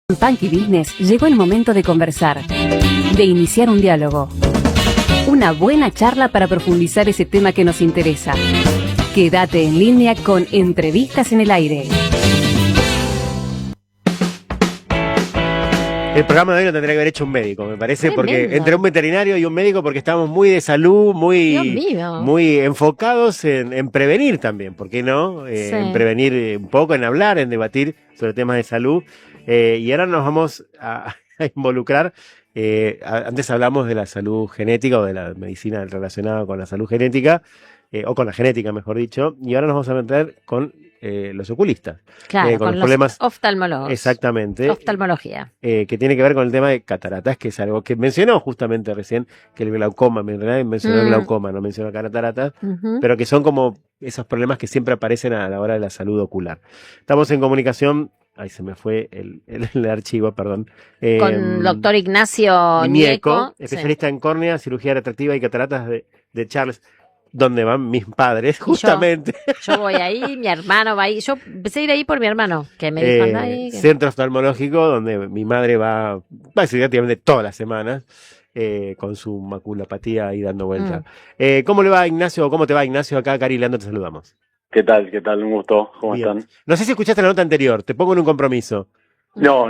En Punky Business llegó el momento de conversar, de iniciar un diálogo. Una buena charla para profundizar ese tema que nos interesa. Quédate en línea con Entrevistas en el Aire. El programa de hoy lo tendría que haber hecho un médico, me parece, Tremendo. porque entre un veterinario y un médico, porque estamos muy de salud, Dios mío. muy enfocados en prevenir también, ¿por qué no? Sí. En prevenir un poco, en hablar, en debatir sobre temas de salud. Y ahora nos vamos a involucrar. Antes hablamos de la salud genética o de la medicina relacionada con la salud genética, o con la genética, mejor dicho, y ahora nos vamos a meter con los oculistas. Claro, con con los problemas. oftalmólogos. Exactamente. Oftalmología. Que tiene que ver con el tema de cataratas, que es algo que mencionó justamente recién, que el glaucoma, en realidad mencionó el glaucoma, no mencionó cataratas, Ujú. pero que son como esos problemas que siempre aparecen a la hora de la salud ocular. Estamos en comunicación, ahí se me fue el archivo, perdón. Con doctor Ignacio Ñeco, Sí. especialista en córnea, cirugía refractiva y cataratas de Charles, donde van mis padres, justamente. Yo voy ahí, mi hermano va ahí. Yo empecé a ir ahí por mi hermano, que me dijo, anda ahí. Centro oftalmológico, donde mi madre va prácticamente todas las semanas, con su maculopatía ahí dando vuelta. ¿Cómo le va, Ignacio? ¿Cómo te va, Ignacio? Acá, Cari y Leandro, te saludamos. ¿Qué tal? ¿Qué tal? Un gusto. ¿Cómo Bien. están? No sé si escuchaste la nota anterior, te pongo en un compromiso. No,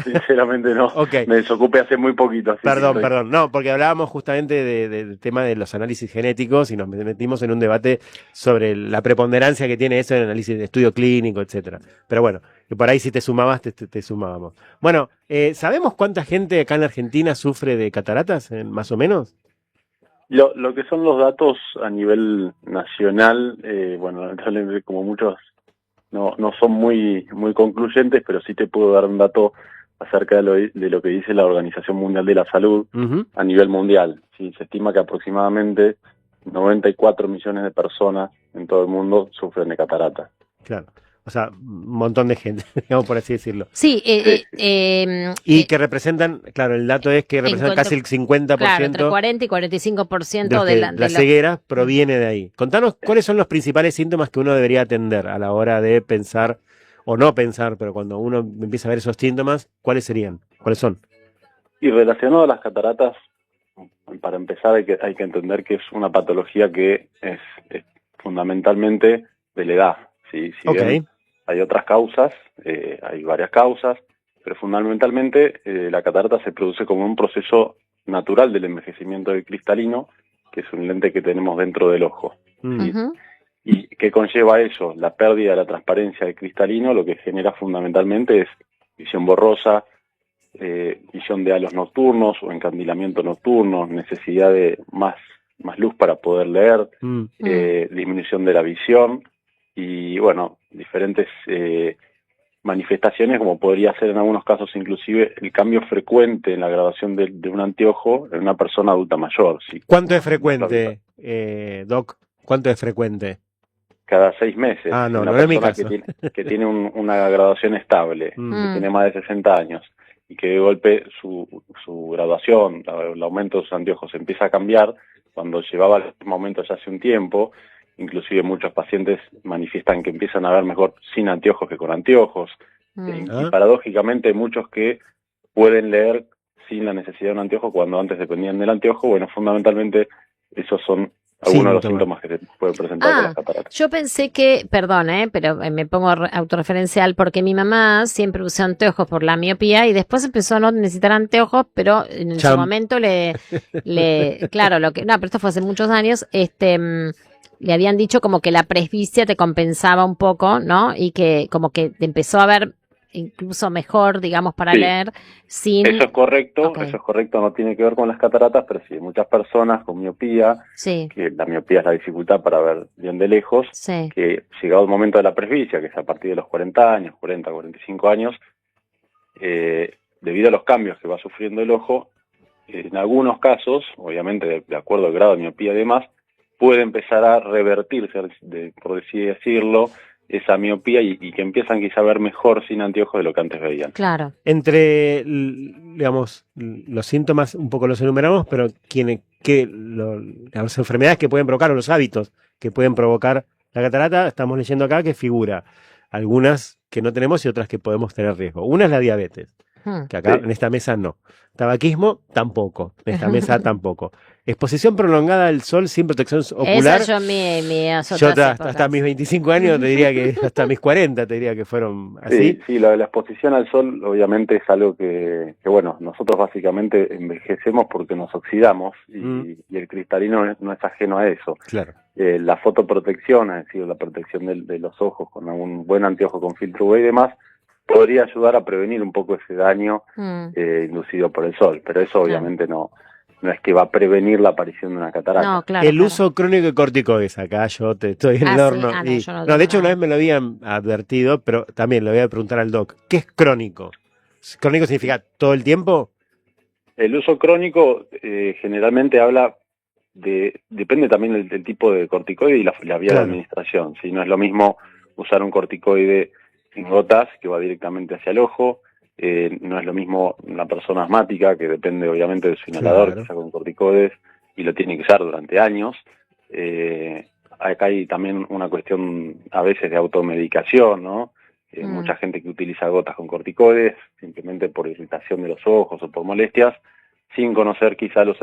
sinceramente no. Ok. Me desocupé hace muy poquito. Así Perdón, que estoy- perdón. No, porque hablábamos justamente del tema de los análisis genéticos y nos metimos en un debate sobre la preponderancia que tiene eso en el análisis de estudio clínico, etcétera. Pero bueno, que por ahí si te sumabas, te sumábamos. Bueno, ¿sabemos cuánta gente acá en Argentina sufre de cataratas, más o menos? Lo que son los datos a nivel nacional, bueno, lamentablemente como muchos no son muy concluyentes, pero sí te puedo dar un dato acerca de lo que dice la Organización Mundial de la Salud Ujú. a nivel mundial. Sí, se estima que aproximadamente 94 millones de personas en todo el mundo sufren de cataratas. Claro. O sea, un montón de gente, digamos por así decirlo. Sí, Y que representan, claro, el dato es que representan casi el 50% claro, entre 40 y 45% de los que de la ceguera proviene de ahí. Contanos cuáles son los principales síntomas que uno debería atender a la hora de pensar, o no pensar, pero cuando uno empieza a ver esos síntomas, ¿cuáles serían? ¿Cuáles son? Y relacionado a las cataratas, para empezar hay que entender que es una patología que es fundamentalmente de la edad. ¿Sí? Si Ok. bien hay otras causas, hay varias causas, pero fundamentalmente la catarata se produce como un proceso natural del envejecimiento del cristalino, que es un lente que tenemos dentro del ojo. Mm. Ujú. ¿Y qué conlleva eso? La pérdida de la transparencia del cristalino, lo que genera fundamentalmente es visión borrosa, visión de halos nocturnos o encandilamiento nocturno, necesidad de más luz para poder leer, Mm. disminución de la visión y, bueno, diferentes manifestaciones, como podría ser en algunos casos inclusive el cambio frecuente en la graduación de un anteojo en una persona adulta mayor. ¿Sí? ¿Cuánto es frecuente, Doc? ¿Cuánto es frecuente? Cada 6 meses. Ah, no, una no es mi persona caso. que tiene una graduación estable, Mm. que tiene más de 60 años, y que de golpe su graduación, el aumento de sus anteojos empieza a cambiar, cuando llevaba el mismo aumento ya hace un tiempo, inclusive muchos pacientes manifiestan que empiezan a ver mejor sin anteojos que con anteojos, y Ah. paradójicamente hay muchos que pueden leer sin la necesidad de un anteojo cuando antes dependían del anteojo. Bueno, fundamentalmente esos son algunos de los síntomas que se pueden presentar con las cataratas. Yo pensé que, perdón, pero me pongo autorreferencial porque mi mamá siempre usó anteojos por la miopía y después empezó a no necesitar anteojos, pero en su momento claro, no, pero esto fue hace muchos años, le habían dicho como que la presbicia te compensaba un poco, ¿no? Y que como que te empezó a ver incluso mejor, digamos, para Sí. leer sin... Eso es correcto, Ok. eso es correcto, no tiene que ver con las cataratas, pero sí, hay muchas personas con miopía, Sí, que la miopía es la dificultad para ver bien de lejos, sí. que llegado el momento de la presbicia, que es a partir de los 40 años, 40, 45 años, debido a los cambios que va sufriendo el ojo, en algunos casos, obviamente de acuerdo al grado de miopía y demás, puede empezar a revertirse, por así decirlo, esa miopía y que empiezan quizá a ver mejor sin anteojos de lo que antes veían. Claro. Entre, digamos, los síntomas, un poco los enumeramos, pero las enfermedades que pueden provocar o los hábitos que pueden provocar la catarata, estamos leyendo acá que figura algunas que no tenemos y otras que podemos tener riesgo. Una es la diabetes. que acá Sí. en esta mesa no. Tabaquismo, tampoco. En esta mesa tampoco. Exposición prolongada al sol sin protección ocular. Esa yo mis Yo otras épocas. hasta mis 25 años te diría que, hasta mis 40 te diría que fueron así. Sí, sí, lo de la exposición al sol obviamente es algo que bueno, nosotros básicamente envejecemos porque nos oxidamos y el cristalino no es ajeno a eso. Claro. La fotoprotección, es decir, la protección de los ojos con algún buen anteojo con filtro UV y demás, podría ayudar a prevenir un poco ese daño inducido por el sol, pero eso obviamente no es que va a prevenir la aparición de una catarata. No, claro. El uso crónico de corticoides, acá yo te estoy en el sí. horno. No, yo no de hecho, tengo una nada. vez me lo habían advertido, pero también le voy a preguntar al doc. ¿Qué es crónico? ¿Crónico significa todo el tiempo? El uso crónico generalmente habla depende también del tipo de corticoide y la vía Claro. de administración. ¿Sí? No es lo mismo usar un corticoide en gotas que va directamente hacia el ojo, no es lo mismo una persona asmática que depende obviamente de su inhalador, Claro. que está con corticoides y lo tiene que usar durante años. Acá hay también una cuestión a veces de automedicación, ¿no? Mucha gente que utiliza gotas con corticoides simplemente por irritación de los ojos o por molestias, sin conocer quizá los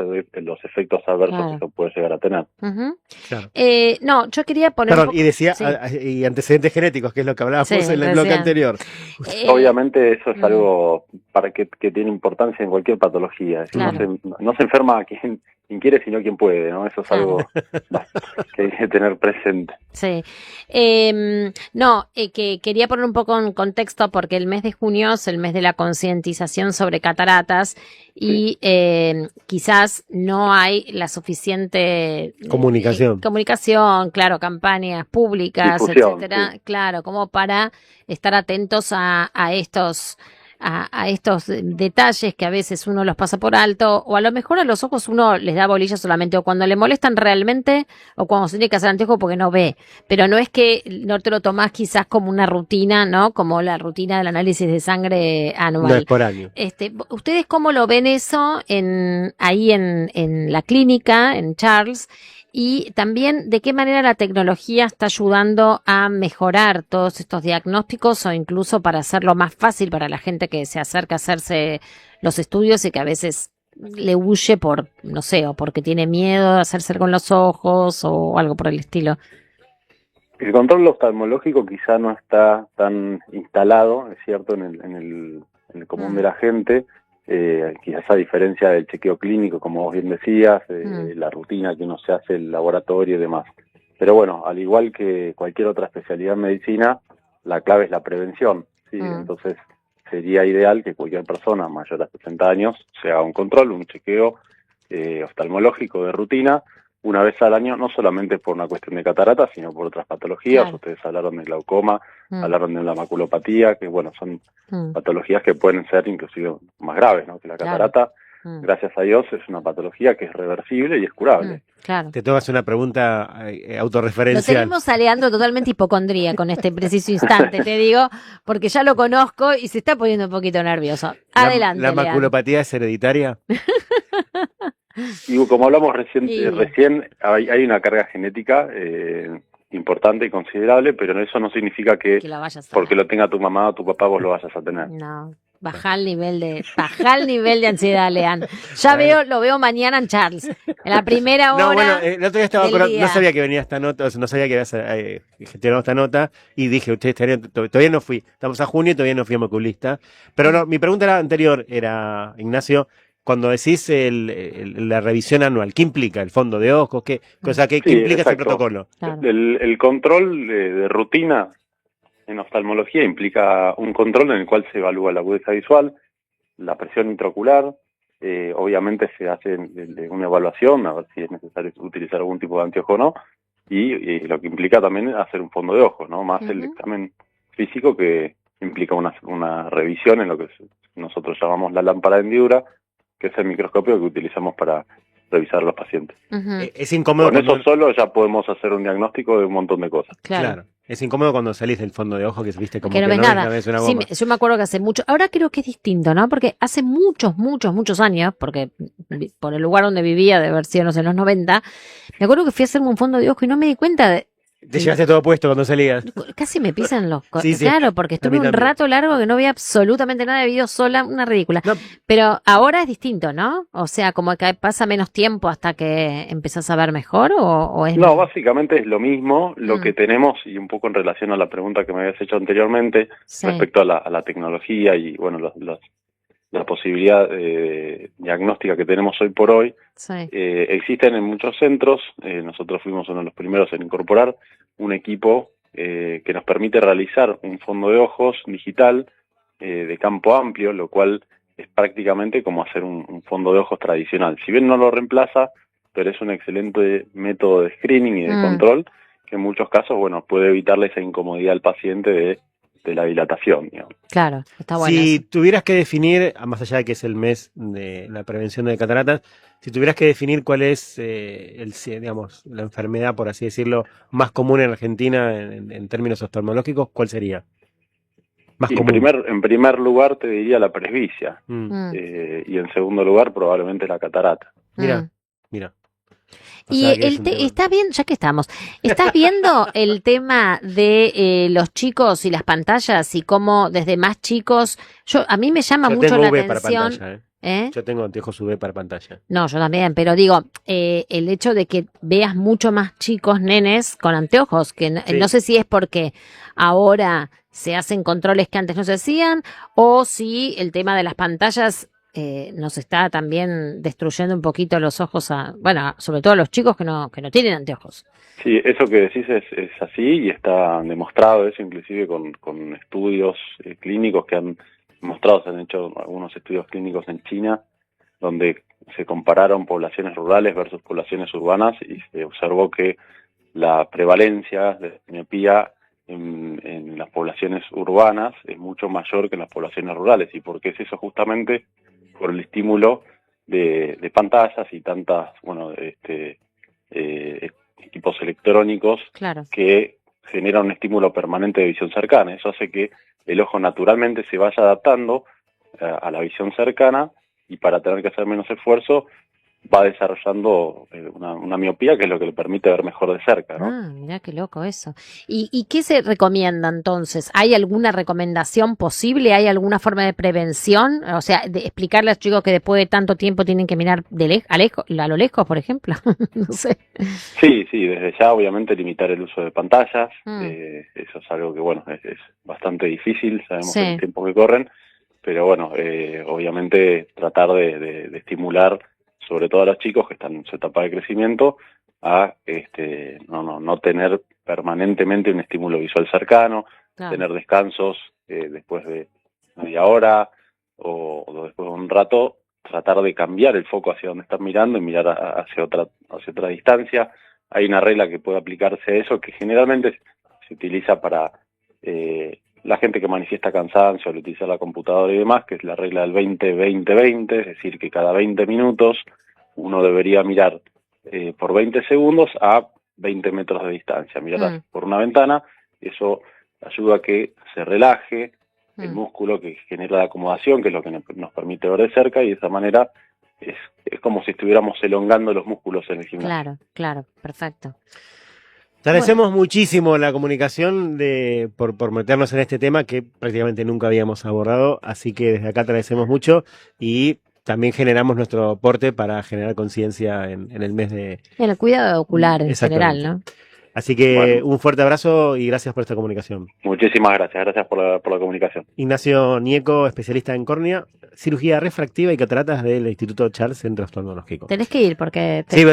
efectos adversos Claro. que eso puede llegar a tener. Ujú. Claro. No, yo quería poner Perdón, un y decía, sí. y antecedentes genéticos, que es lo que hablábamos Sí, en el bloque recién. anterior. Obviamente eso es algo para que tiene importancia en cualquier patología. Es decir, Claro. no se enferma quien quiere, sino quien puede, ¿no? Eso es Claro. algo que hay que tener presente. Sí. Que quería poner un poco en contexto porque el mes de junio es el mes de la concientización sobre cataratas y quizás no hay la suficiente Comunicación. claro, campañas públicas, Difusión, etcétera, sí. claro, como para estar atentos a estos detalles que a veces uno los pasa por alto, o a lo mejor a los ojos uno les da bolilla solamente o cuando le molestan realmente o cuando se tiene que hacer anteojo porque no ve, pero no es que no te lo tomás quizás como una rutina, ¿no? Como la rutina del análisis de sangre anual. No es por año. ¿Ustedes cómo lo ven eso ahí en la clínica, en Charles? Y también, ¿de qué manera la tecnología está ayudando a mejorar todos estos diagnósticos o incluso para hacerlo más fácil para la gente que se acerca a hacerse los estudios y que a veces le huye por, no sé, o porque tiene miedo de hacerse con los ojos o algo por el estilo? El control oftalmológico quizá no está tan instalado, es cierto, en el común de la gente, quizás a diferencia del chequeo clínico, como vos bien decías, la rutina que uno se hace, el laboratorio y demás. Pero bueno, al igual que cualquier otra especialidad en medicina, la clave es la prevención, ¿sí? Entonces sería ideal que cualquier persona mayor a 60 años se haga un control, un chequeo oftalmológico de rutina, una vez al año, no solamente por una cuestión de catarata, sino por otras patologías. Claro. Ustedes hablaron de glaucoma, hablaron de la maculopatía, que bueno, son patologías que pueden ser inclusive más graves, ¿no? Que la catarata, gracias a Dios, es una patología que es reversible y es curable. Claro. Te tomas una pregunta Lo autorreferencial. tenemos a Leandro totalmente hipocondría con este preciso instante, te digo, porque ya lo conozco y se está poniendo un poquito nervioso. Adelante, ¿La Leandro. maculopatía es hereditaria? Y como hablamos recién, Sí. Hay una carga genética importante y considerable, pero eso no significa que Que lo vayas a porque lo tenga tu mamá o tu papá vos lo vayas a tener. No, baja el nivel de ansiedad, Lean. Ya lo veo mañana en Charles, en la primera hora. No, bueno, el otro día estaba del acordando, día. no sabía que venía esta nota, o sea, no sabía que habías gestionado esta nota, y dije, ustedes todavía no fui, estamos a junio y todavía no fui a oculista. Pero no, mi pregunta era anterior, era, Ignacio, cuando decís la revisión anual, ¿qué implica el fondo de ojos? ¿Qué Sí, implica ese exacto. protocolo? Claro. El control de rutina en oftalmología implica un control en el cual se evalúa la agudeza visual, la presión intraocular, obviamente se hace una evaluación a ver si es necesario utilizar algún tipo de anteojo o no, y lo que implica también hacer un fondo de ojos, ¿no? Más el examen físico que implica una revisión en lo que nosotros llamamos la lámpara de hendidura, que es el microscopio que utilizamos para revisar a los pacientes. Es incómodo Con eso solo ya podemos hacer un diagnóstico de un montón de cosas. Claro. Es incómodo cuando salís del fondo de ojo que viste como Que no ves nada. ves una Sí, goma. yo me acuerdo que hace mucho, ahora creo que es distinto, ¿no? Porque hace muchos años, porque por el lugar donde vivía, de haber sido, no sé, en los 90, me acuerdo que fui a hacerme un fondo de ojo y no me di cuenta Te llevaste todo puesto cuando salías. Casi me pisan los... Sí, sí. Claro, porque A estuve mí un también. rato largo que no vi absolutamente nada de video sola, una ridícula. No, Pero ahora es distinto, ¿no? O sea, como que pasa menos tiempo hasta que empezás a ver mejor o es... No, básicamente es lo mismo. Lo Mm. que tenemos, y un poco en relación a la pregunta que me habías hecho anteriormente, Sí, respecto a la tecnología y, bueno, la posibilidad diagnóstica que tenemos hoy por hoy, sí. existen en muchos centros. Nosotros fuimos uno de los primeros en incorporar un equipo que nos permite realizar un fondo de ojos digital de campo amplio, lo cual es prácticamente como hacer un fondo de ojos tradicional. Si bien no lo reemplaza, pero es un excelente método de screening y de control que en muchos casos, bueno, puede evitarle esa incomodidad al paciente de la dilatación, digamos. Claro, está bueno. si Eso. tuvieras que definir, más allá de que es el mes de la prevención de cataratas, si tuvieras que definir cuál es digamos, la enfermedad, por así decirlo, más común en Argentina en términos oftalmológicos, ¿cuál sería? Más Y común. en primer lugar te diría la presbicia, Mm, y en segundo lugar probablemente la catarata. Mira, mm. mira. O Y sea que es un tema. estás viendo, ya que estás viendo el tema de los chicos y las pantallas y cómo desde más chicos, a mí me llama Yo mucho tengo la V para atención, pantalla, ¿eh? ¿eh? Yo tengo anteojos UV para pantalla. No, yo también, pero digo, el hecho de que veas mucho más chicos, nenes, con anteojos, que Sí. no sé si es porque ahora se hacen controles que antes no se hacían, o si el tema de las pantallas nos está también destruyendo un poquito los ojos bueno, sobre todo a los chicos que no tienen anteojos. Sí, eso que decís es así y está demostrado eso inclusive con estudios clínicos que han mostrado, se han hecho algunos estudios clínicos en China donde se compararon poblaciones rurales versus poblaciones urbanas y se observó que la prevalencia de miopía en las poblaciones urbanas es mucho mayor que en las poblaciones rurales. ¿Y por qué es eso? Justamente por el estímulo de pantallas y tantas, bueno, equipos electrónicos Claro. que generan un estímulo permanente de visión cercana. Eso hace que el ojo naturalmente se vaya adaptando a la visión cercana y para tener que hacer menos esfuerzo va desarrollando una miopía que es lo que le permite ver mejor de cerca, ¿no? Ah, mirá qué loco eso. ¿Y qué se recomienda entonces? ¿Hay alguna recomendación posible? ¿Hay alguna forma de prevención? O sea, de explicarle a los chicos que después de tanto tiempo tienen que mirar a lo lejos, por ejemplo. No sé. Sí, desde ya obviamente limitar el uso de pantallas, Mm. eso es algo que bueno, es bastante difícil, sabemos Sí. el tiempo que corren, pero bueno, obviamente tratar de estimular sobre todo a los chicos que están en su etapa de crecimiento a no tener permanentemente un estímulo visual cercano, Claro. tener descansos después de media hora o después de un rato, tratar de cambiar el foco hacia donde están mirando y mirar hacia otra distancia. Hay una regla que puede aplicarse a eso que generalmente se utiliza para la gente que manifiesta cansancio al utilizar la computadora y demás, que es la regla del 20-20-20, es decir, que cada 20 minutos uno debería mirar por 20 segundos a 20 metros de distancia, mirar por una ventana. Eso ayuda a que se relaje el músculo que genera la acomodación, que es lo que nos permite ver de cerca, y de esa manera es como si estuviéramos elongando los músculos en el gimnasio. Claro, perfecto. Te agradecemos muchísimo la comunicación por meternos en este tema que prácticamente nunca habíamos abordado, así que desde acá te agradecemos mucho y también generamos nuestro aporte para generar conciencia en el mes de... El cuidado ocular en general, ¿no? Así que Bueno. un fuerte abrazo y gracias por esta comunicación. Muchísimas gracias por la comunicación. Ignacio Nieco, especialista en córnea, cirugía refractiva y cataratas del Instituto Charles Centro Oftalmológico. Tenés que ir porque... Sí,